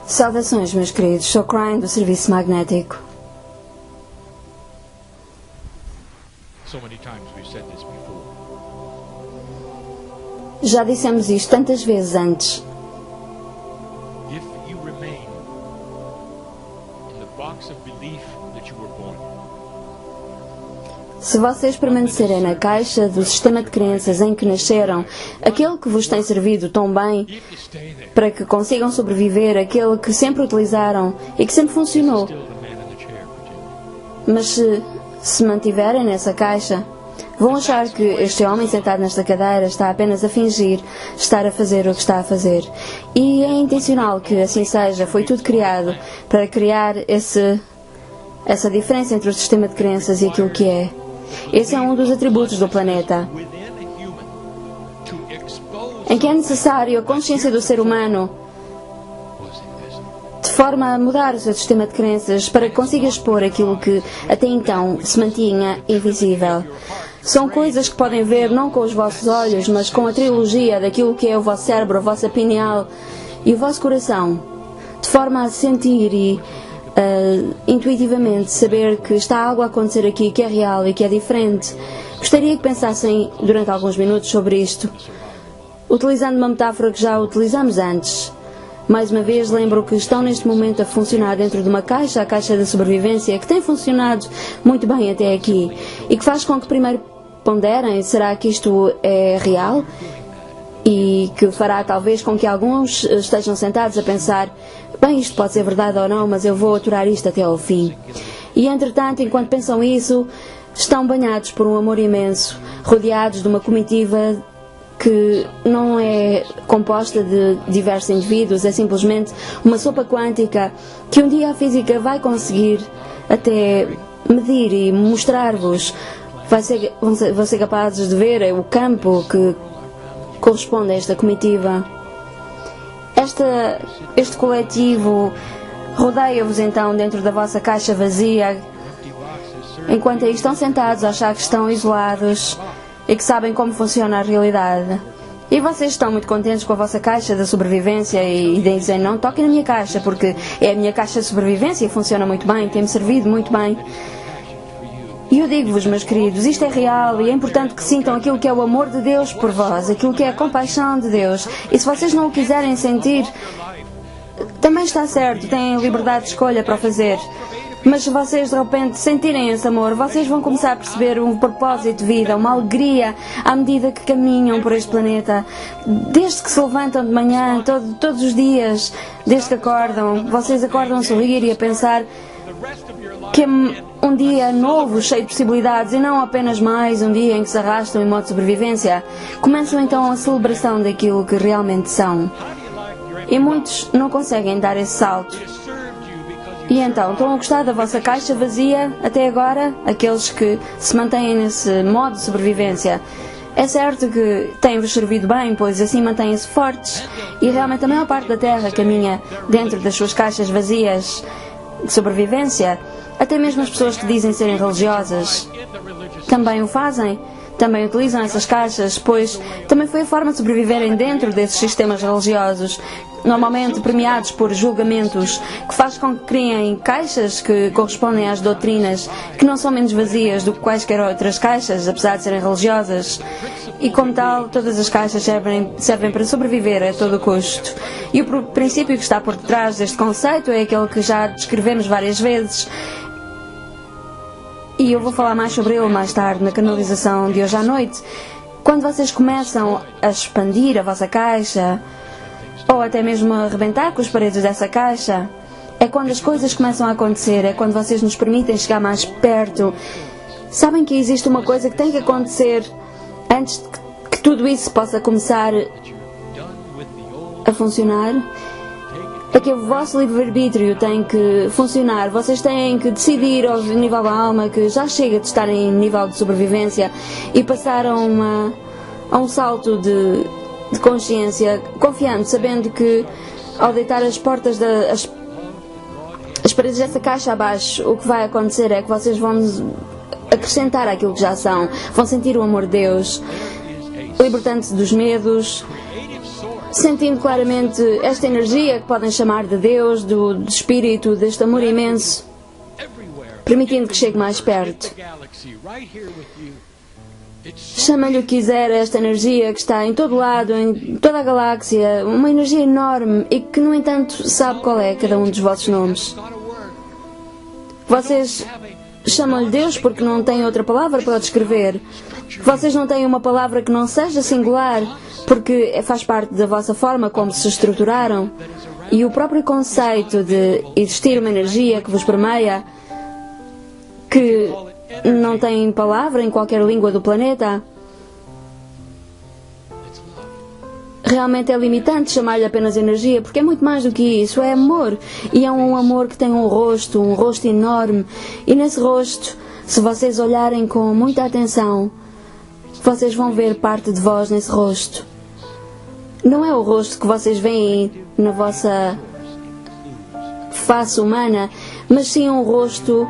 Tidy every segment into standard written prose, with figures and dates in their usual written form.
Saudações, meus queridos. Sou Cryan do Serviço Magnético. Já dissemos isto tantas vezes antes. Se vocês permanecerem na caixa do sistema de crenças em que nasceram, aquele que vos tem servido tão bem para que consigam sobreviver, aquele que sempre utilizaram e que sempre funcionou, mas se mantiverem nessa caixa, vão achar que este homem sentado nesta cadeira está apenas a fingir estar a fazer o que está a fazer. E é intencional que assim seja. Foi tudo criado para criar essa diferença entre o sistema de crenças e aquilo que é. Esse é um dos atributos do planeta, em que é necessário a consciência do ser humano de forma a mudar o seu sistema de crenças para que consiga expor aquilo que até então se mantinha invisível. São coisas que podem ver não com os vossos olhos, mas com a trilogia daquilo que é o vosso cérebro, a vossa pineal e o vosso coração, de forma a sentir e intuitivamente saber que está algo a acontecer aqui que é real e que é diferente. Gostaria que pensassem durante alguns minutos sobre isto, utilizando uma metáfora que já utilizamos antes. Mais uma vez, lembro que estão neste momento a funcionar dentro de uma caixa, a caixa da sobrevivência, que tem funcionado muito bem até aqui e que faz com que primeiro ponderem: será que isto é real? E que fará talvez com que alguns estejam sentados a pensar: bem, isto pode ser verdade ou não, mas eu vou aturar isto até ao fim. E entretanto, enquanto pensam isso, estão banhados por um amor imenso, rodeados de uma comitiva que não é composta de diversos indivíduos, é simplesmente uma sopa quântica que um dia a física vai conseguir até medir e mostrar-vos. Vão ser capazes de ver o campo que corresponde a esta comitiva. Este coletivo rodeia-vos então dentro da vossa caixa vazia, enquanto aí estão sentados a achar que estão isolados e que sabem como funciona a realidade. E vocês estão muito contentes com a vossa caixa da sobrevivência e dizem: não toquem na minha caixa, porque é a minha caixa de sobrevivência e funciona muito bem, tem-me servido muito bem. E eu digo-vos, meus queridos, isto é real e é importante que sintam aquilo que é o amor de Deus por vós, aquilo que é a compaixão de Deus. E se vocês não o quiserem sentir, também está certo, têm liberdade de escolha para o fazer. Mas se vocês de repente sentirem esse amor, vocês vão começar a perceber um propósito de vida, uma alegria à medida que caminham por este planeta. Desde que se levantam de manhã, todos os dias, desde que acordam, vocês acordam a sorrir e a pensar que é um dia novo, cheio de possibilidades, e não apenas mais um dia em que se arrastam em modo de sobrevivência. Começam então a celebração daquilo que realmente são. E muitos não conseguem dar esse salto. E então, estão a gostar da vossa caixa vazia até agora? Aqueles que se mantêm nesse modo de sobrevivência. É certo que tem-vos servido bem, pois assim mantêm-se fortes. E realmente a maior parte da Terra caminha dentro das suas caixas vazias de sobrevivência. Até mesmo as pessoas que dizem serem religiosas também o fazem. Também utilizam essas caixas, pois também foi a forma de sobreviverem dentro desses sistemas religiosos, normalmente premiados por julgamentos, que faz com que criem caixas que correspondem às doutrinas, que não são menos vazias do que quaisquer outras caixas, apesar de serem religiosas. E como tal, todas as caixas servem para sobreviver a todo custo. E o princípio que está por detrás deste conceito é aquele que já descrevemos várias vezes. E eu vou falar mais sobre ele mais tarde na canalização de hoje à noite. Quando vocês começam a expandir a vossa caixa, ou até mesmo a arrebentar com as paredes dessa caixa, é quando as coisas começam a acontecer, é quando vocês nos permitem chegar mais perto. Sabem que existe uma coisa que tem que acontecer antes de que tudo isso possa começar a funcionar? É que o vosso livre-arbítrio tem que funcionar. Vocês têm que decidir ao nível da alma que já chega de estarem em nível de sobrevivência e passar a um salto de consciência, confiando, sabendo que ao deitar as portas as paredes dessa caixa abaixo, o que vai acontecer é que vocês vão acrescentar aquilo que já são, vão sentir o amor de Deus, libertando-se dos medos sentindo claramente esta energia que podem chamar de Deus, do Espírito, deste amor imenso, permitindo que chegue mais perto. Chama-lhe o que quiser esta energia que está em todo lado, em toda a galáxia, uma energia enorme e que, no entanto, sabe qual é cada um dos vossos nomes. Vocês chamam-lhe Deus porque não têm outra palavra para o descrever. Vocês não têm uma palavra que não seja singular, porque faz parte da vossa forma como se estruturaram. E o próprio conceito de existir uma energia que vos permeia, que não tem palavra em qualquer língua do planeta, realmente é limitante chamar-lhe apenas energia, porque é muito mais do que isso, é amor. E é um amor que tem um rosto enorme. E nesse rosto, se vocês olharem com muita atenção, vocês vão ver parte de vós nesse rosto. Não é o rosto que vocês veem na vossa face humana, mas sim um rosto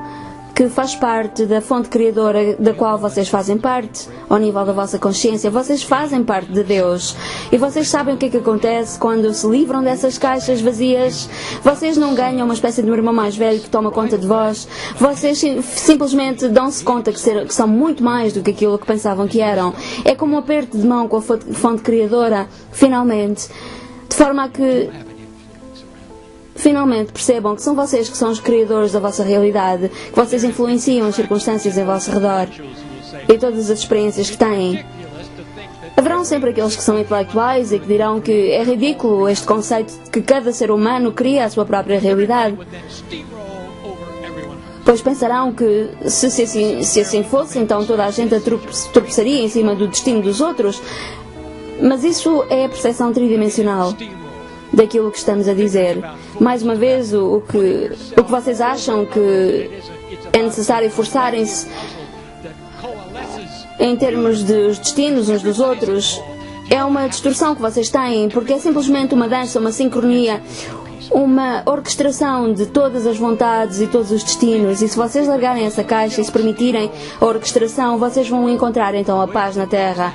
que faz parte da fonte criadora da qual vocês fazem parte, ao nível da vossa consciência. Vocês fazem parte de Deus. E vocês sabem o que é que acontece quando se livram dessas caixas vazias. Vocês não ganham uma espécie de um irmão mais velho que toma conta de vós. Vocês simplesmente dão-se conta que são muito mais do que aquilo que pensavam que eram. É como um aperto de mão com a fonte criadora, finalmente. De forma a que finalmente percebam que são vocês que são os criadores da vossa realidade, que vocês influenciam as circunstâncias em vosso redor e todas as experiências que têm. Haverão sempre aqueles que são intelectuais e que dirão que é ridículo este conceito de que cada ser humano cria a sua própria realidade. Pois pensarão que se assim fosse, então toda a gente tropeçaria em cima do destino dos outros. Mas isso é a percepção tridimensional daquilo que estamos a dizer. Mais uma vez, o que vocês acham que é necessário forçarem-se em termos dos destinos uns dos outros é uma distorção que vocês têm, porque é simplesmente uma dança, uma sincronia, uma orquestração de todas as vontades e todos os destinos. E se vocês largarem essa caixa e se permitirem a orquestração, vocês vão encontrar então a paz na Terra.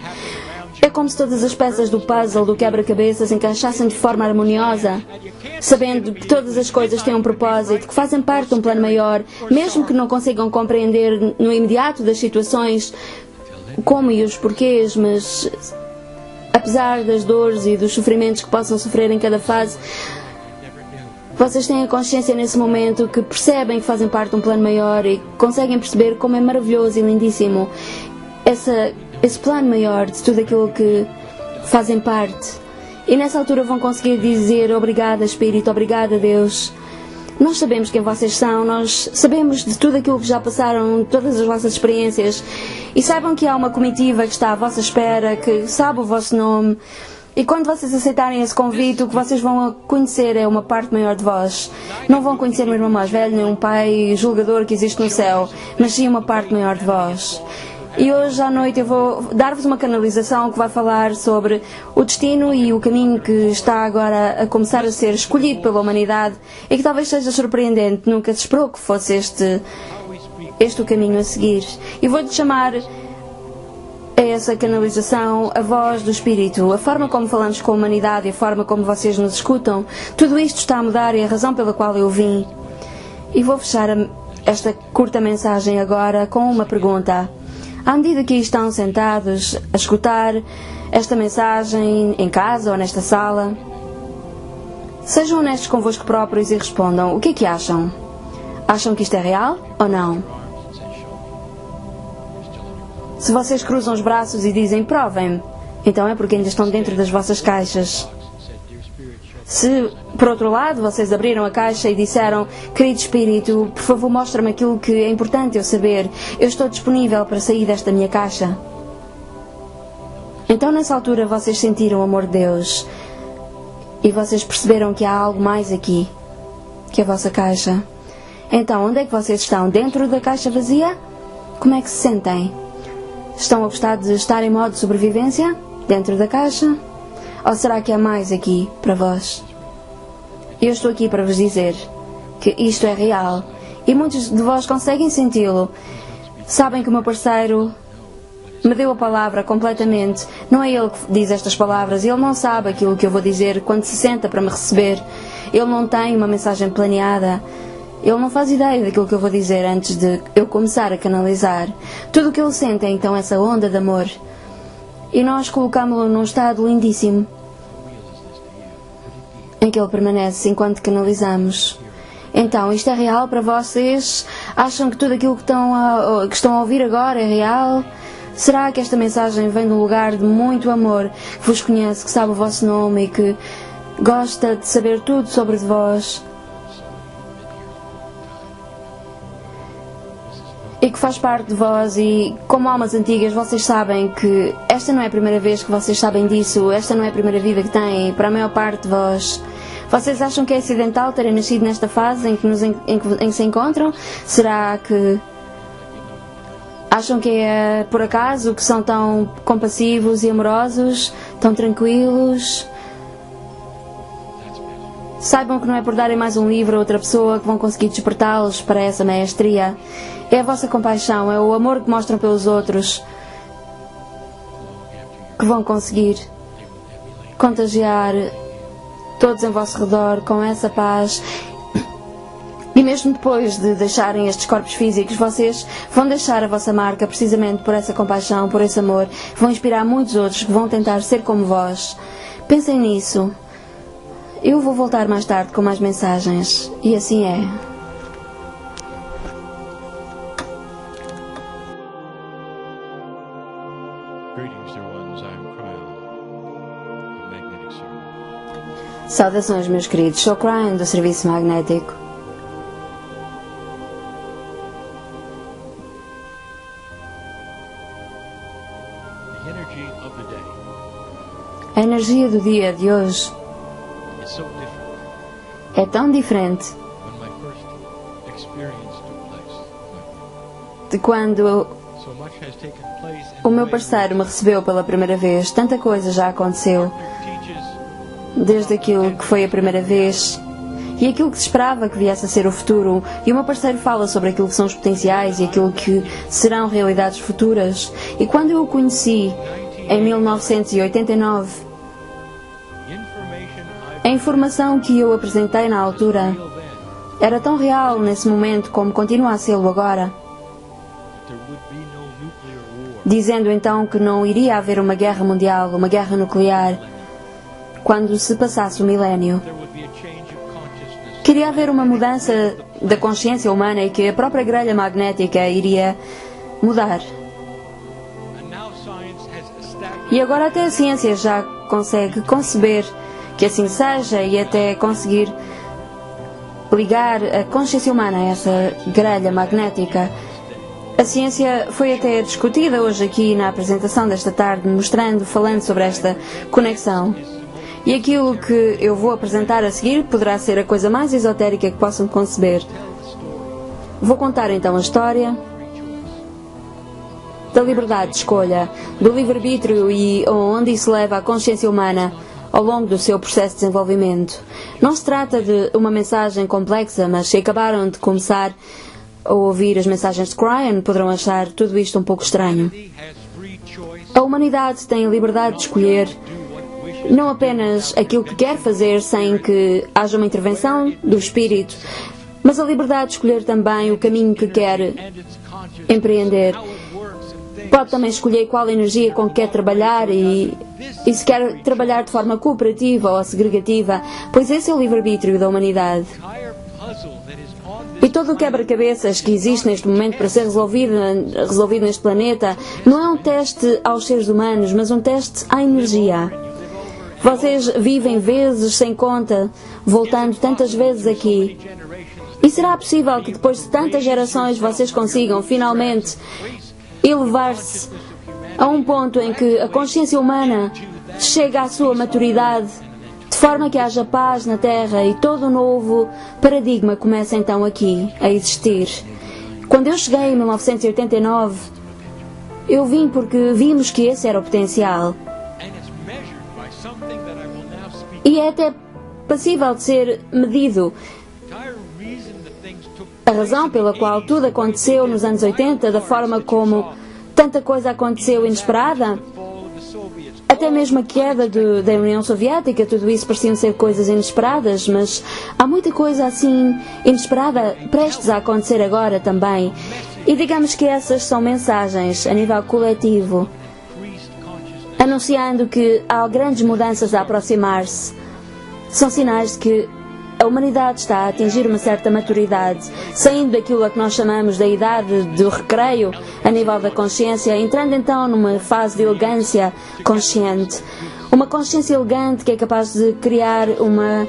É como se todas as peças do puzzle, do quebra-cabeças, encaixassem de forma harmoniosa, sabendo que todas as coisas têm um propósito, que fazem parte de um plano maior, mesmo que não consigam compreender no imediato das situações como e os porquês, mas apesar das dores e dos sofrimentos que possam sofrer em cada fase, vocês têm a consciência nesse momento que percebem que fazem parte de um plano maior e conseguem perceber como é maravilhoso e lindíssimo esse plano maior de tudo aquilo que fazem parte. E nessa altura vão conseguir dizer obrigada Espírito, obrigada Deus. Nós sabemos quem vocês são, nós sabemos de tudo aquilo que já passaram, todas as vossas experiências, e saibam que há uma comitiva que está à vossa espera, que sabe o vosso nome, e quando vocês aceitarem esse convite, o que vocês vão conhecer é uma parte maior de vós. Não vão conhecer um irmão mais velho, nem um pai julgador que existe no céu, mas sim uma parte maior de vós. E hoje à noite eu vou dar-vos uma canalização que vai falar sobre o destino e o caminho que está agora a começar a ser escolhido pela humanidade e que talvez seja surpreendente, nunca se esperou que fosse este o caminho a seguir. E vou-lhe chamar a essa canalização a voz do Espírito, a forma como falamos com a humanidade e a forma como vocês nos escutam. Tudo isto está a mudar e a razão pela qual eu vim. E vou fechar esta curta mensagem agora com uma pergunta. À medida que estão sentados a escutar esta mensagem em casa ou nesta sala, sejam honestos convosco próprios e respondam: o que é que acham? Acham que isto é real ou não? Se vocês cruzam os braços e dizem provem-me, então é porque ainda estão dentro das vossas caixas. Se, por outro lado, vocês abriram a caixa e disseram: querido Espírito, por favor mostra-me aquilo que é importante eu saber, eu estou disponível para sair desta minha caixa. Então nessa altura vocês sentiram o amor de Deus e vocês perceberam que há algo mais aqui que a vossa caixa. Então onde é que vocês estão? Dentro da caixa vazia? Como é que se sentem? Estão a gostar de estar em modo de sobrevivência? Dentro da caixa? Ou será que há mais aqui para vós? Eu estou aqui para vos dizer que isto é real. E muitos de vós conseguem senti-lo. Sabem que o meu parceiro me deu a palavra completamente. Não é Ele que diz estas palavras. Ele não sabe aquilo que eu vou dizer quando se senta para me receber. Ele não tem uma mensagem planeada. Ele não faz ideia daquilo que eu vou dizer antes de eu começar a canalizar. Tudo o que Ele sente é então essa onda de amor. E nós colocámo-lo num estado lindíssimo, em que Ele permanece enquanto canalizamos. Então, isto é real para vocês? Acham que tudo aquilo que estão a ouvir agora é real? Será que esta mensagem vem de um lugar de muito amor, que vos conhece, que sabe o vosso nome e que gosta de saber tudo sobre vós? E que faz parte de vós, e como almas antigas vocês sabem que esta não é a primeira vez que vocês sabem disso, esta não é a primeira vida que têm, para a maior parte de vós. Vocês acham que é acidental terem nascido nesta fase em que se encontram? Será que acham que é por acaso que são tão compassivos e amorosos, tão tranquilos? Saibam que não é por darem mais um livro a outra pessoa que vão conseguir despertá-los para essa maestria. É a vossa compaixão, é o amor que mostram pelos outros que vão conseguir contagiar todos em vosso redor com essa paz. E mesmo depois de deixarem estes corpos físicos, vocês vão deixar a vossa marca precisamente por essa compaixão, por esse amor. Vão inspirar muitos outros que vão tentar ser como vós. Pensem nisso. Eu vou voltar mais tarde com mais mensagens. E assim é. Saudações, meus queridos. Sou Cryon, do Serviço Magnético. A energia do dia de hoje é tão diferente de quando o meu parceiro me recebeu pela primeira vez. Tanta coisa já aconteceu desde aquilo que foi a primeira vez e aquilo que se esperava que viesse a ser o futuro. E o meu parceiro fala sobre aquilo que são os potenciais e aquilo que serão realidades futuras. E quando eu o conheci em 1989, a informação que eu apresentei na altura era tão real nesse momento como continua a ser agora, dizendo então que não iria haver uma guerra mundial, uma guerra nuclear, quando se passasse o milénio. Queria haver uma mudança da consciência humana e que a própria grelha magnética iria mudar. E agora até a ciência já consegue conceber que assim seja e até conseguir ligar a consciência humana a essa grelha magnética. A ciência foi até discutida hoje aqui na apresentação desta tarde, falando sobre esta conexão. E aquilo que eu vou apresentar a seguir poderá ser a coisa mais esotérica que possam conceber. Vou contar então a história da liberdade de escolha, do livre-arbítrio e onde isso leva a consciência humana ao longo do seu processo de desenvolvimento. Não se trata de uma mensagem complexa, mas se acabaram de começar a ouvir as mensagens de Cryon, poderão achar tudo isto um pouco estranho. A humanidade tem a liberdade de escolher não apenas aquilo que quer fazer sem que haja uma intervenção do espírito, mas a liberdade de escolher também o caminho que quer empreender. Pode também escolher qual energia com que quer trabalhar e se quer trabalhar de forma cooperativa ou segregativa, pois esse é o livre-arbítrio da humanidade. E todo o quebra-cabeças que existe neste momento para ser resolvido neste planeta não é um teste aos seres humanos, mas um teste à energia. Vocês vivem vezes sem conta, voltando tantas vezes aqui. E será possível que depois de tantas gerações vocês consigam finalmente elevar-se a um ponto em que a consciência humana chega à sua maturidade, de forma que haja paz na Terra e todo um novo paradigma começa então aqui a existir. Quando eu cheguei em 1989, eu vim porque vimos que esse era o potencial. E é até passível de ser medido. A razão pela qual tudo aconteceu nos anos 80, da forma como tanta coisa aconteceu inesperada. Até mesmo a queda da União Soviética, tudo isso pareciam ser coisas inesperadas, mas há muita coisa assim inesperada prestes a acontecer agora também. E digamos que essas são mensagens a nível coletivo, anunciando que há grandes mudanças a aproximar-se. São sinais de que a humanidade está a atingir uma certa maturidade, saindo daquilo a que nós chamamos da idade do recreio, a nível da consciência, entrando então numa fase de elegância consciente. Uma consciência elegante que é capaz de criar uma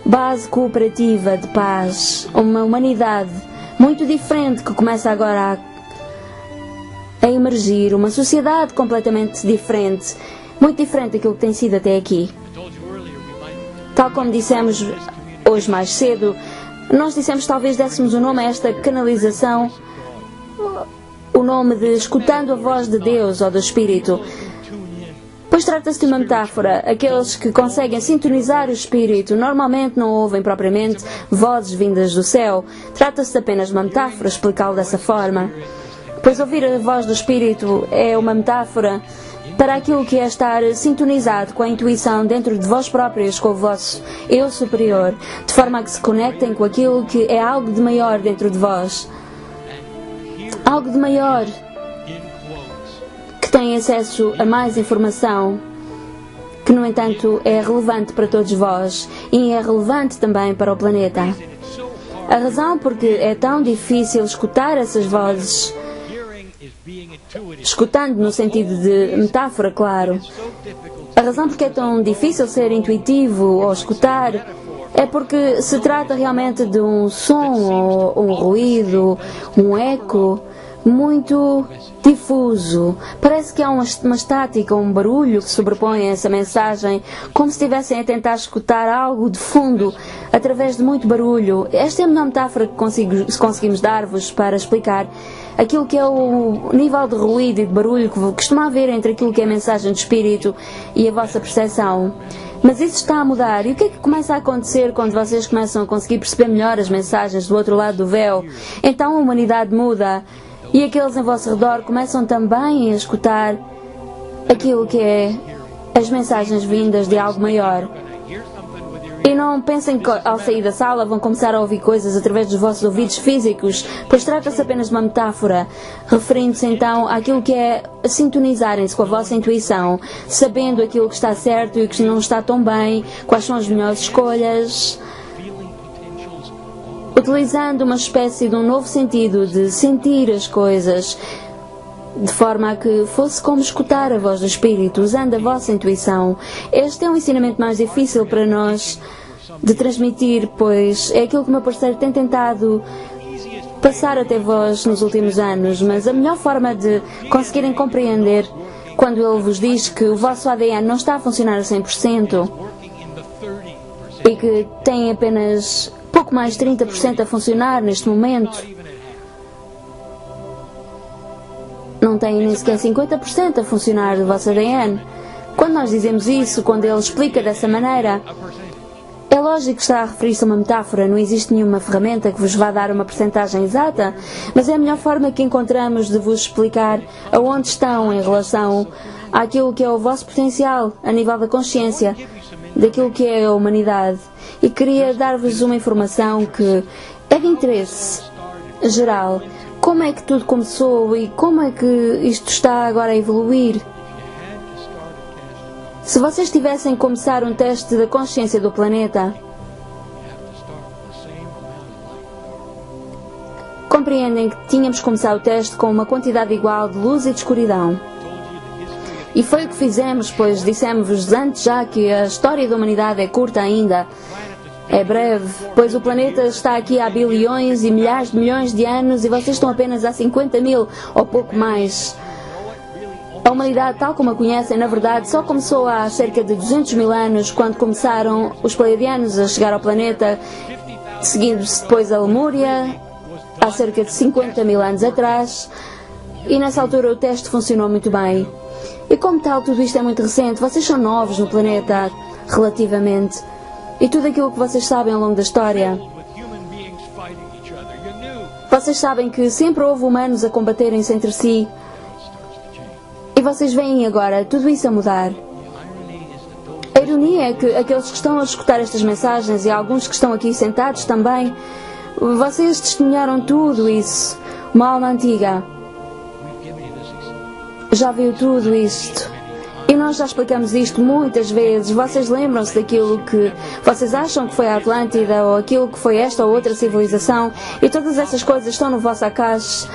base cooperativa de paz, uma humanidade muito diferente que começa agora a emergir, uma sociedade completamente diferente, muito diferente daquilo que tem sido até aqui. Tal como dissemos hoje mais cedo, nós dissemos talvez dessemos o nome a esta canalização, o nome de escutando a voz de Deus ou do Espírito. Pois trata-se de uma metáfora. Aqueles que conseguem sintonizar o Espírito normalmente não ouvem propriamente vozes vindas do céu. Trata-se de apenas uma metáfora, explicá-lo dessa forma. Pois ouvir a voz do Espírito é uma metáfora para aquilo que é estar sintonizado com a intuição dentro de vós próprios, com o vosso eu superior, de forma a que se conectem com aquilo que é algo de maior dentro de vós. Algo de maior, que tem acesso a mais informação, que no entanto é relevante para todos vós e é relevante também para o planeta. A razão porque é tão difícil escutar essas vozes, escutando no sentido de metáfora, claro. A razão porque é tão difícil ser intuitivo ou escutar é porque se trata realmente de um som ou um ruído, um eco muito difuso. Parece que há uma estática, um barulho que sobrepõe essa mensagem, como se estivessem a tentar escutar algo de fundo através de muito barulho. Esta é a melhor metáfora que conseguimos dar-vos para explicar aquilo que é o nível de ruído e de barulho que costuma haver entre aquilo que é a mensagem de espírito e a vossa percepção. Mas isso está a mudar. E o que é que começa a acontecer quando vocês começam a conseguir perceber melhor as mensagens do outro lado do véu? Então a humanidade muda e aqueles em vosso redor começam também a escutar aquilo que é as mensagens vindas de algo maior. E não pensem que ao sair da sala vão começar a ouvir coisas através dos vossos ouvidos físicos, pois trata-se apenas de uma metáfora, referindo-se então àquilo que é sintonizarem-se com a vossa intuição, sabendo aquilo que está certo e o que não está tão bem, quais são as melhores escolhas, utilizando uma espécie de um novo sentido de sentir as coisas, de forma a que fosse como escutar a voz do Espírito, usando a vossa intuição. Este é um ensinamento mais difícil para nós de transmitir, pois é aquilo que o meu parceiro tem tentado passar até vós nos últimos anos, mas a melhor forma de conseguirem compreender quando ele vos diz que o vosso ADN não está a funcionar a 100% e que tem apenas pouco mais de 30% a funcionar neste momento, não tem nem sequer 50% a funcionar do vosso ADN. Quando nós dizemos isso, quando ele explica dessa maneira, é lógico que está a referir-se a uma metáfora, não existe nenhuma ferramenta que vos vá dar uma percentagem exata, mas é a melhor forma que encontramos de vos explicar aonde estão em relação àquilo que é o vosso potencial a nível da consciência, daquilo que é a humanidade. E queria dar-vos uma informação que é de interesse geral. Como é que tudo começou e como é que isto está agora a evoluir? Se vocês tivessem que começar um teste da consciência do planeta, compreendem que tínhamos que começar o teste com uma quantidade igual de luz e de escuridão. E foi o que fizemos, pois dissemos-vos antes já que a história da humanidade é curta ainda. É breve, pois o planeta está aqui há bilhões e milhares de milhões de anos e vocês estão apenas há 50 mil ou pouco mais. A humanidade, tal como a conhecem, na verdade, só começou há cerca de 200 mil anos, quando começaram os pleiadianos a chegar ao planeta, seguindo-se depois a Lemúria, há cerca de 50 mil anos atrás, e nessa altura o teste funcionou muito bem. E como tal, tudo isto é muito recente, vocês são novos no planeta, relativamente. E tudo aquilo que vocês sabem ao longo da história, vocês sabem que sempre houve humanos a combaterem-se entre si E vocês veem agora tudo isso a mudar. A ironia é que aqueles que estão a escutar estas mensagens e alguns que estão aqui sentados também, vocês testemunharam tudo isso. Uma alma antiga já viu tudo isto. E nós já explicamos isto muitas vezes. Vocês lembram-se daquilo que vocês acham que foi a Atlântida ou aquilo que foi esta ou outra civilização, e todas essas coisas estão no vosso caixa.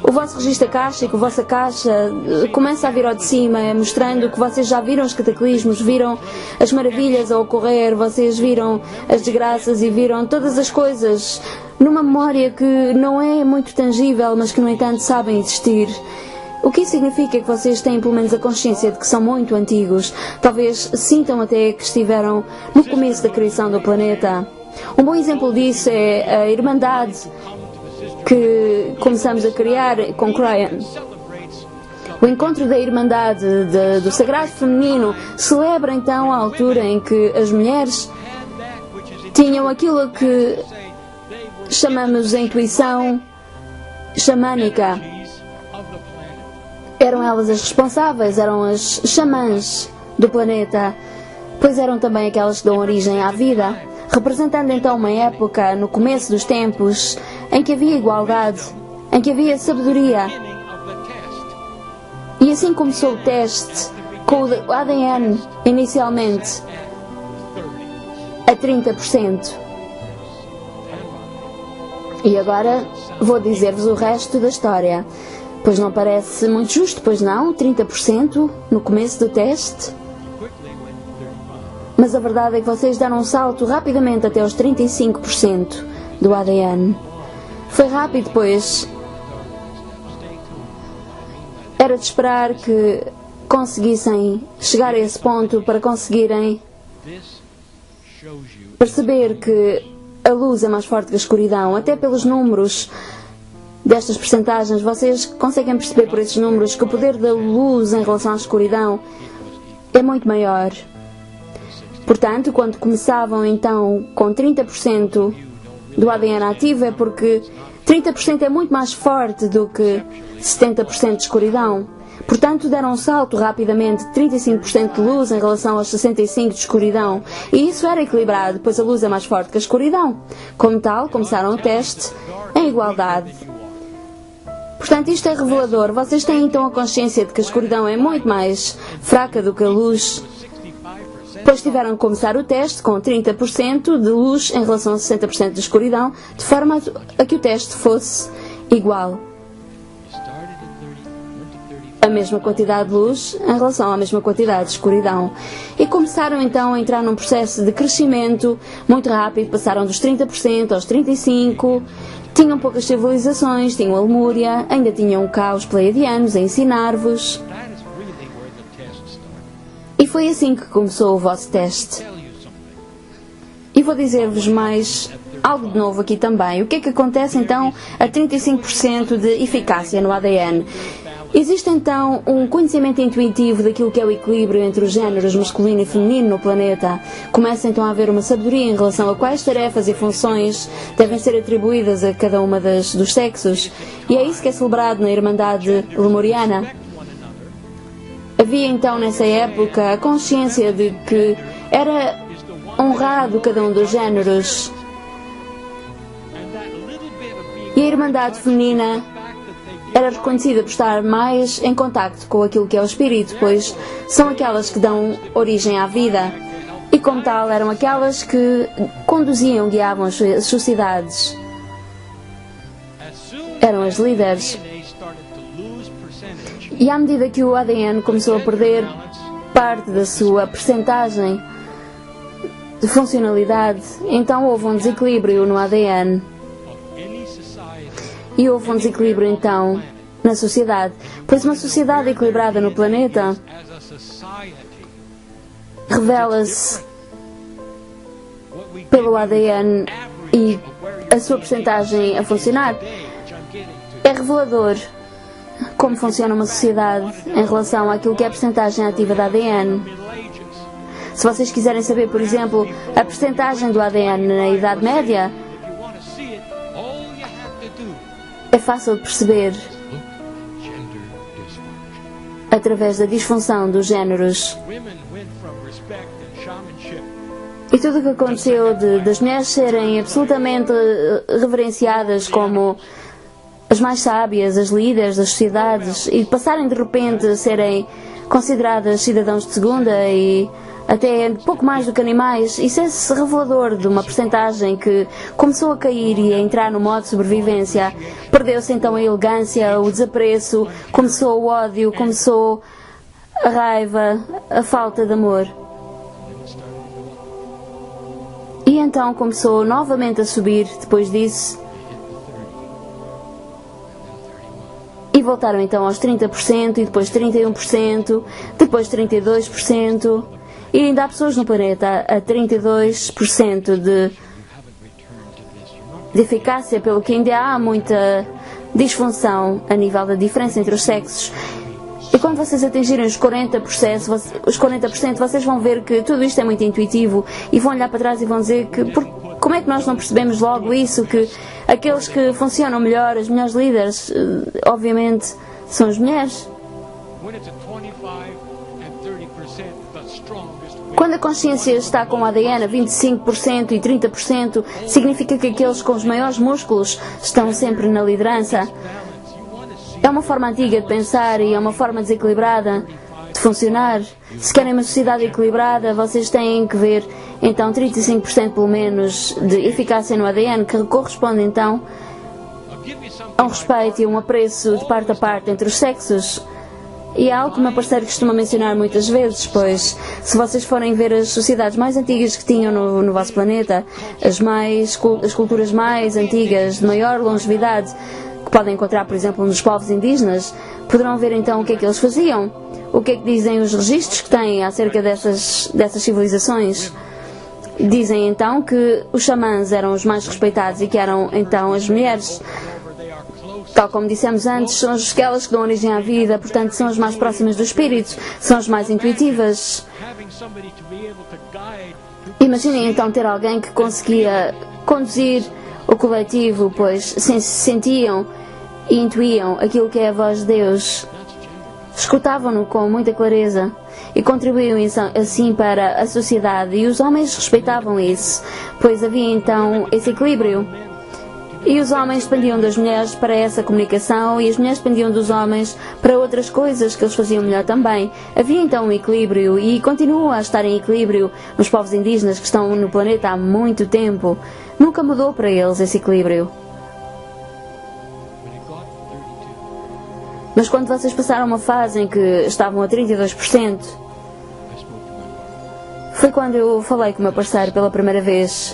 O vosso registro acástico, a vossa caixa começa a vir ao de cima, mostrando que vocês já viram os cataclismos, viram as maravilhas a ocorrer, vocês viram as desgraças e viram todas as coisas numa memória que não é muito tangível, mas que no entanto sabem existir. O que isso significa é que vocês têm pelo menos a consciência de que são muito antigos. Talvez sintam até que estiveram no começo da criação do planeta. Um bom exemplo disso é a Irmandade que começamos a criar com Cryan. O encontro da Irmandade do Sagrado Feminino celebra então a altura em que as mulheres tinham aquilo que chamamos de intuição xamânica. Eram elas as responsáveis, eram as xamãs do planeta, pois eram também aquelas que dão origem à vida, representando então uma época, no começo dos tempos, em que havia igualdade, em que havia sabedoria. E assim começou o teste, com o ADN inicialmente a 30%. E agora vou dizer-vos o resto da história. Pois não parece muito justo, pois não? 30% no começo do teste? Mas a verdade é que vocês deram um salto rapidamente até aos 35% do ADN. Foi rápido, pois era de esperar que conseguissem chegar a esse ponto para conseguirem perceber que a luz é mais forte que a escuridão, até pelos números destas percentagens. Vocês conseguem perceber por esses números que o poder da luz em relação à escuridão é muito maior. Portanto, quando começavam então com 30% do ADN ativo, é porque 30% é muito mais forte do que 70% de escuridão. Portanto, deram um salto rapidamente de 35% de luz em relação aos 65% de escuridão. E isso era equilibrado, pois a luz é mais forte que a escuridão. Como tal, começaram o teste em igualdade. Portanto, isto é revelador. Vocês têm então a consciência de que a escuridão é muito mais fraca do que a luz. Depois tiveram que começar o teste com 30% de luz em relação a 60% de escuridão, de forma a que o teste fosse igual. A mesma quantidade de luz em relação à mesma quantidade de escuridão. E começaram então a entrar num processo de crescimento muito rápido. Passaram dos 30% aos 35%. Tinham poucas civilizações, tinham a Lemúria, ainda tinham cá os Pleiadianos a ensinar-vos. E foi assim que começou o vosso teste. E vou dizer-vos mais algo de novo aqui também. O que é que acontece então a 35% de eficácia no ADN? Existe então um conhecimento intuitivo daquilo que é o equilíbrio entre os géneros masculino e feminino no planeta. Começa então a haver uma sabedoria em relação a quais tarefas e funções devem ser atribuídas a cada uma dos sexos. E é isso que é celebrado na Irmandade Lemuriana. Havia então nessa época a consciência de que era honrado cada um dos géneros. E a Irmandade Feminina era reconhecida por estar mais em contacto com aquilo que é o espírito, pois são aquelas que dão origem à vida. E como tal, eram aquelas que conduziam, guiavam as sociedades. Eram as líderes. E à medida que o ADN começou a perder parte da sua percentagem de funcionalidade, então houve um desequilíbrio no ADN. E houve um desequilíbrio então na sociedade, pois uma sociedade equilibrada no planeta revela-se pelo ADN e a sua percentagem a funcionar. É revelador como funciona uma sociedade em relação àquilo que é a percentagem ativa da ADN. Se vocês quiserem saber, por exemplo, a percentagem do ADN na Idade Média, é fácil de perceber. através da disfunção dos géneros. E tudo o que aconteceu das mulheres serem absolutamente reverenciadas como as mais sábias, as líderes das sociedades, e passarem de repente a serem consideradas cidadãos de segunda e até pouco mais do que animais, isso é revelador de uma percentagem que começou a cair e a entrar no modo de sobrevivência. Perdeu-se então a elegância, o desapreço, começou o ódio, começou a raiva, a falta de amor. E então começou novamente a subir depois disso. E voltaram então aos 30%, e depois 31%, depois 32%. E ainda há pessoas no planeta a 32% de eficácia, pelo que ainda há muita disfunção a nível da diferença entre os sexos. E quando vocês atingirem os 40%, vocês vão ver que tudo isto é muito intuitivo e vão olhar para trás e vão dizer que como é que nós não percebemos logo isso, que aqueles que funcionam melhor, as melhores líderes, obviamente, são as mulheres. Quando a consciência está com o ADN a 25% e 30%, significa que aqueles com os maiores músculos estão sempre na liderança. É uma forma antiga de pensar e é uma forma desequilibrada de funcionar. Se querem uma sociedade equilibrada, vocês têm que ver então 35% pelo menos de eficácia no ADN, que corresponde então a um respeito e a um apreço de parte a parte entre os sexos. E é algo que o meu parceiro costuma mencionar muitas vezes, pois se vocês forem ver as sociedades mais antigas que tinham no vosso planeta, as culturas mais antigas, de maior longevidade, que podem encontrar, por exemplo, nos povos indígenas, poderão ver então o que é que eles faziam, o que é que dizem os registros que têm acerca dessas civilizações. Dizem então que os xamãs eram os mais respeitados e que eram então as mulheres. Tal como dissemos antes, são aquelas que dão origem à vida, portanto são as mais próximas do espírito, são as mais intuitivas. Imaginem então ter alguém que conseguia conduzir o coletivo, pois sentiam e intuíam aquilo que é a voz de Deus, escutavam-no com muita clareza e contribuíam assim para a sociedade, e os homens respeitavam isso, pois havia então esse equilíbrio. E os homens dependiam das mulheres para essa comunicação e as mulheres dependiam dos homens para outras coisas que eles faziam melhor também. Havia então um equilíbrio e continua a estar em equilíbrio nos povos indígenas que estão no planeta há muito tempo. Nunca mudou para eles esse equilíbrio. Mas quando vocês passaram uma fase em que estavam a 32%, foi quando eu falei com o meu parceiro pela primeira vez.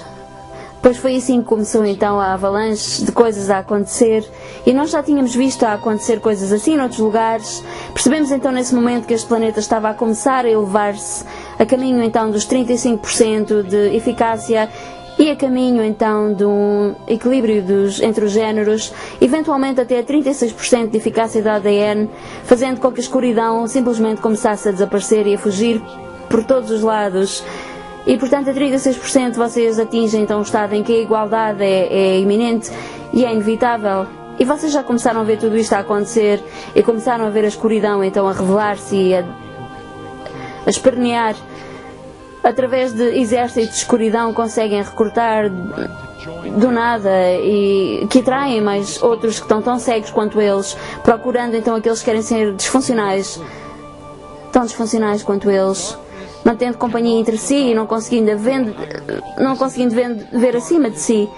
Pois foi assim que começou então a avalanche de coisas a acontecer, e nós já tínhamos visto a acontecer coisas assim noutros lugares. Percebemos então nesse momento que este planeta estava a começar a elevar-se a caminho então dos 35% de eficácia e a caminho então de um equilíbrio entre os géneros, eventualmente até a 36% de eficácia do ADN, fazendo com que a escuridão simplesmente começasse a desaparecer e a fugir por todos os lados. E portanto a 36% vocês atingem então um estado em que a igualdade é iminente e é inevitável. E vocês já começaram a ver tudo isto a acontecer e começaram a ver a escuridão então a revelar-se e a espernear. Através de exércitos de escuridão conseguem recrutar do nada e que atraem mais outros que estão tão cegos quanto eles, procurando então aqueles que querem ser disfuncionais, tão disfuncionais quanto eles, mantendo companhia entre si e não conseguindo ver acima de si,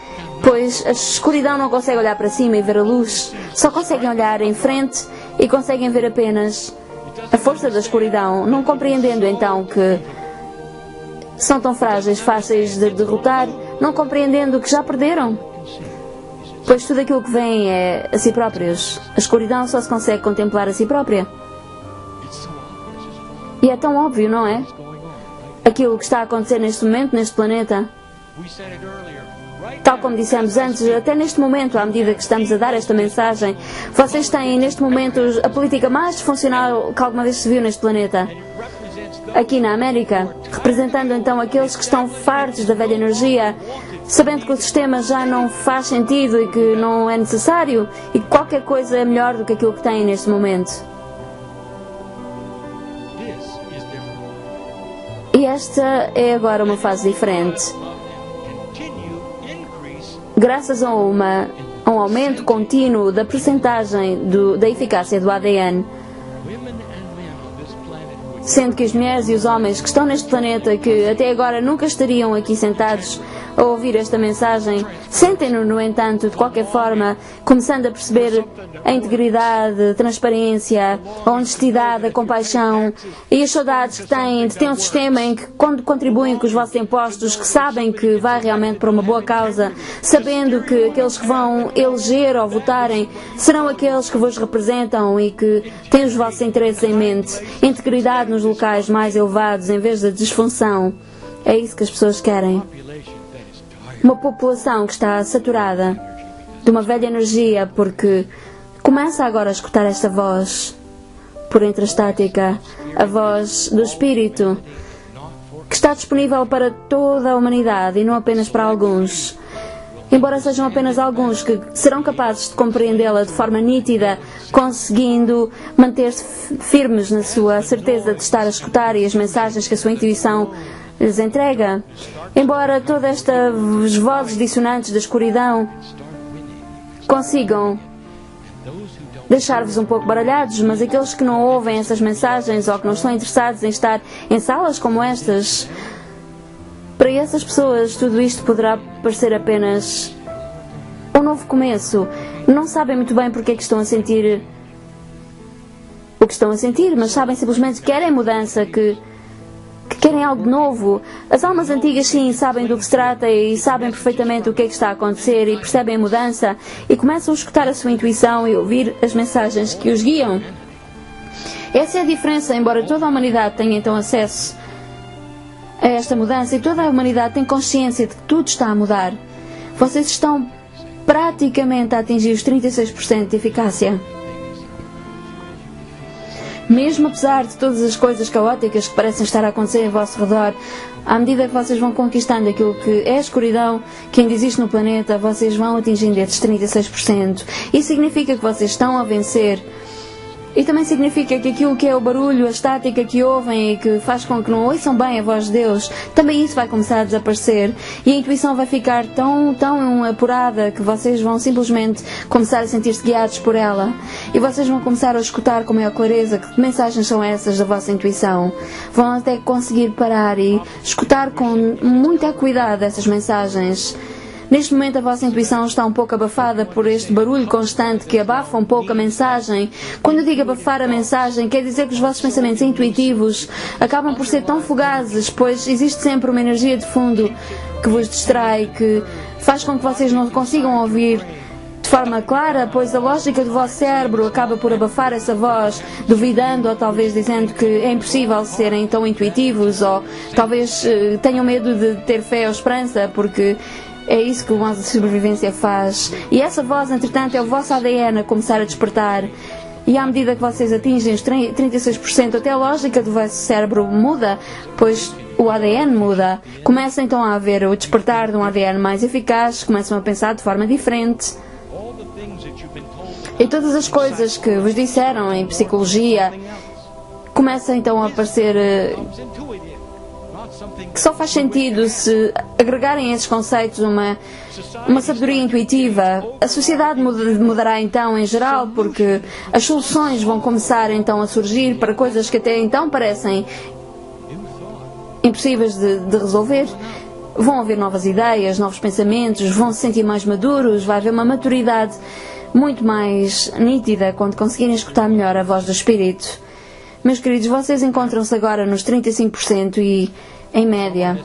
pois a escuridão não consegue olhar para cima e ver a luz, só conseguem olhar em frente e conseguem ver apenas a força da escuridão, não compreendendo então que são tão frágeis, fáceis de derrotar, não compreendendo que já perderam, pois tudo aquilo que vem é a si próprios. A escuridão só se consegue contemplar a si própria. E é tão óbvio, não é? Aquilo que está a acontecer neste momento, neste planeta. Tal como dissemos antes, até neste momento, à medida que estamos a dar esta mensagem, vocês têm neste momento a política mais disfuncional que alguma vez se viu neste planeta. Aqui na América, representando então aqueles que estão fartos da velha energia, sabendo que o sistema já não faz sentido e que não é necessário e que qualquer coisa é melhor do que aquilo que têm neste momento. E esta é agora uma fase diferente. Graças a um aumento contínuo da percentagem da eficácia do ADN, sendo que as mulheres e os homens que estão neste planeta, que até agora nunca estariam aqui sentados a ouvir esta mensagem, sentem-no, no entanto, de qualquer forma, começando a perceber a integridade, a transparência, a honestidade, a compaixão e as saudades que têm de ter um sistema em que, quando contribuem com os vossos impostos, que sabem que vai realmente para uma boa causa, sabendo que aqueles que vão eleger ou votarem serão aqueles que vos representam e que têm os vossos interesses em mente, integridade nos locais mais elevados em vez da disfunção. É isso que as pessoas querem. Uma população que está saturada de uma velha energia, porque começa agora a escutar esta voz por entre a estática, a voz do Espírito, que está disponível para toda a humanidade e não apenas para alguns. Embora sejam apenas alguns que serão capazes de compreendê-la de forma nítida, conseguindo manter-se firmes na sua certeza de estar a escutar e as mensagens que a sua intuição lhes entrega. Embora todas estas vozes dissonantes da escuridão consigam deixar-vos um pouco baralhados, mas aqueles que não ouvem essas mensagens ou que não estão interessados em estar em salas como estas, para essas pessoas tudo isto poderá parecer apenas um novo começo. Não sabem muito bem porque é que estão a sentir o que estão a sentir, mas sabem simplesmente que querem mudança, que querem algo novo. As almas antigas, sim, sabem do que se trata e sabem perfeitamente o que é que está a acontecer e percebem a mudança e começam a escutar a sua intuição e ouvir as mensagens que os guiam. Essa é a diferença, embora toda a humanidade tenha então acesso a esta mudança e toda a humanidade tem consciência de que tudo está a mudar. Vocês estão praticamente a atingir os 36% de eficácia. Mesmo apesar de todas as coisas caóticas que parecem estar a acontecer em vosso redor, à medida que vocês vão conquistando aquilo que é a escuridão que ainda existe no planeta, vocês vão atingindo esses 36%. Isso significa que vocês estão a vencer. E também significa que aquilo que é o barulho, a estática que ouvem e que faz com que não ouçam bem a voz de Deus, também isso vai começar a desaparecer. E a intuição vai ficar tão apurada que vocês vão simplesmente começar a sentir-se guiados por ela. E vocês vão começar a escutar com maior clareza que mensagens são essas da vossa intuição. Vão até conseguir parar e escutar com muita cuidado essas mensagens. Neste momento a vossa intuição está um pouco abafada por este barulho constante que abafa um pouco a mensagem. Quando eu digo abafar a mensagem, quer dizer que os vossos pensamentos intuitivos acabam por ser tão fugazes, pois existe sempre uma energia de fundo que vos distrai, que faz com que vocês não consigam ouvir de forma clara, pois a lógica do vosso cérebro acaba por abafar essa voz, duvidando ou talvez dizendo que é impossível serem tão intuitivos, ou talvez tenham medo de ter fé ou esperança, porque é isso que o modo de sobrevivência faz. E essa voz, entretanto, é o vosso ADN a começar a despertar. E à medida que vocês atingem os 36%, até a lógica do vosso cérebro muda, pois o ADN muda. Começa então a haver o despertar de um ADN mais eficaz, começam a pensar de forma diferente. E todas as coisas que vos disseram em psicologia começam então a aparecer que só faz sentido se agregarem esses conceitos uma sabedoria intuitiva. A sociedade mudará então em geral, porque as soluções vão começar então a surgir para coisas que até então parecem impossíveis de resolver. Vão haver novas ideias, novos pensamentos, vão se sentir mais maduros, vai haver uma maturidade muito mais nítida quando conseguirem escutar melhor a voz do Espírito. Meus queridos, vocês encontram-se agora nos 35% e em média.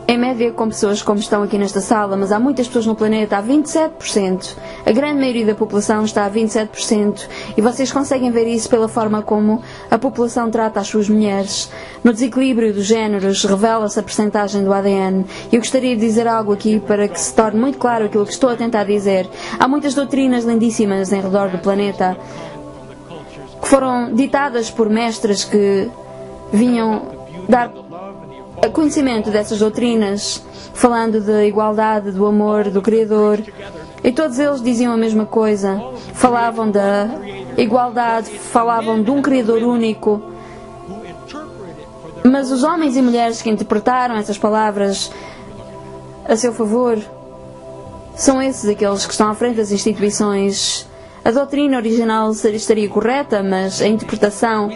Em média com pessoas como estão aqui nesta sala, mas há muitas pessoas no planeta, há 27%. A grande maioria da população está a 27%. E vocês conseguem ver isso pela forma como a população trata as suas mulheres. No desequilíbrio dos géneros revela-se a percentagem do ADN. E eu gostaria de dizer algo aqui para que se torne muito claro aquilo que estou a tentar dizer. Há muitas doutrinas lindíssimas em redor do planeta que foram ditadas por mestres que vinham dar conhecimento dessas doutrinas, falando da igualdade, do amor, do Criador, e todos eles diziam a mesma coisa. Falavam da igualdade, falavam de um Criador único. Mas os homens e mulheres que interpretaram essas palavras a seu favor são esses aqueles que estão à frente das instituições. A doutrina original estaria correta, mas a interpretação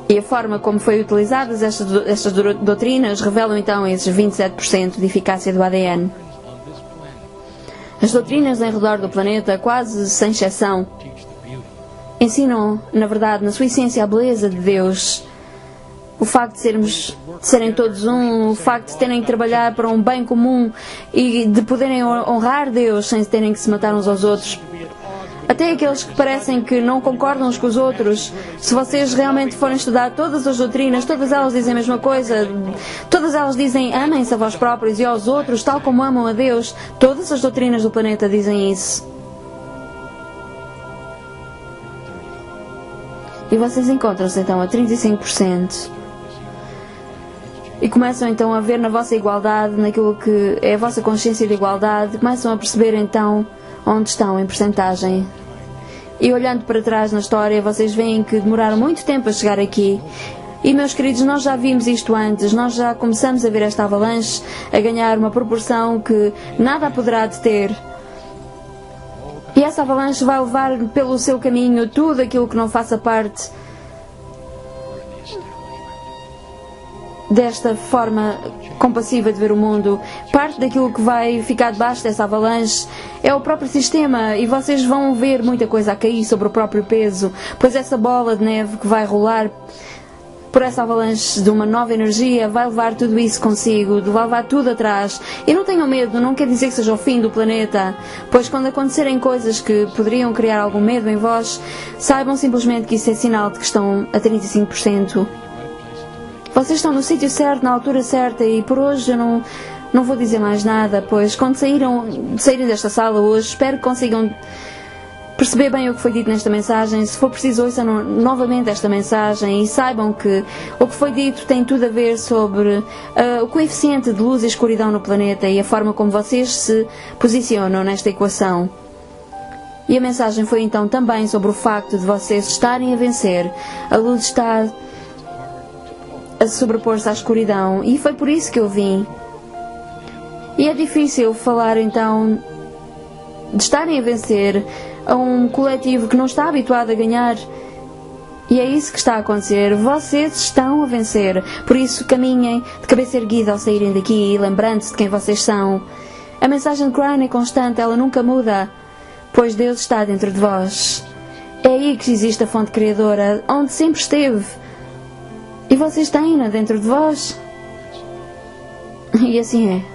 e a forma como foi utilizadas estas doutrinas revelam então esses 27% de eficácia do ADN. As doutrinas em redor do planeta, quase sem exceção, ensinam, na verdade, na sua essência, a beleza de Deus. O facto de serem todos um, o facto de terem que trabalhar para um bem comum e de poderem honrar Deus sem terem que se matar uns aos outros. Até aqueles que parecem que não concordam uns com os outros, se vocês realmente forem estudar todas as doutrinas, todas elas dizem a mesma coisa, todas elas dizem amem-se a vós próprios e aos outros, tal como amam a Deus. Todas as doutrinas do planeta dizem isso. E vocês encontram-se então a 35%. E começam então a ver na vossa igualdade, naquilo que é a vossa consciência de igualdade, começam a perceber então onde estão em percentagem. E olhando para trás na história, vocês veem que demoraram muito tempo a chegar aqui. E, meus queridos, nós já vimos isto antes, nós já começamos a ver esta avalanche a ganhar uma proporção que nada a poderá deter. E essa avalanche vai levar pelo seu caminho tudo aquilo que não faça parte desta forma compassiva de ver o mundo. Parte daquilo que vai ficar debaixo dessa avalanche é o próprio sistema, e vocês vão ver muita coisa a cair sobre o próprio peso, pois essa bola de neve que vai rolar por essa avalanche de uma nova energia vai levar tudo isso consigo, vai levar tudo atrás. E não tenham medo, não quer dizer que seja o fim do planeta, pois quando acontecerem coisas que poderiam criar algum medo em vós, saibam simplesmente que isso é sinal de que estão a 35%. Vocês estão no sítio certo, na altura certa, e por hoje eu não vou dizer mais nada, pois quando saírem desta sala hoje, espero que consigam perceber bem o que foi dito nesta mensagem. Se for preciso, ouçam novamente esta mensagem e saibam que o que foi dito tem tudo a ver sobre o coeficiente de luz e escuridão no planeta e a forma como vocês se posicionam nesta equação. E a mensagem foi então também sobre o facto de vocês estarem a vencer. A luz está a sobrepor-se à escuridão, e foi por isso que eu vim. E é difícil falar então de estarem a vencer a um coletivo que não está habituado a ganhar, e é isso que está a acontecer. Vocês estão a vencer, por isso caminhem de cabeça erguida ao saírem daqui, lembrando-se de quem vocês são. A mensagem de Crane é constante, ela nunca muda, pois Deus está dentro de vós. É aí que existe a fonte criadora, onde sempre esteve. E vocês têm-na dentro de vós. E assim é.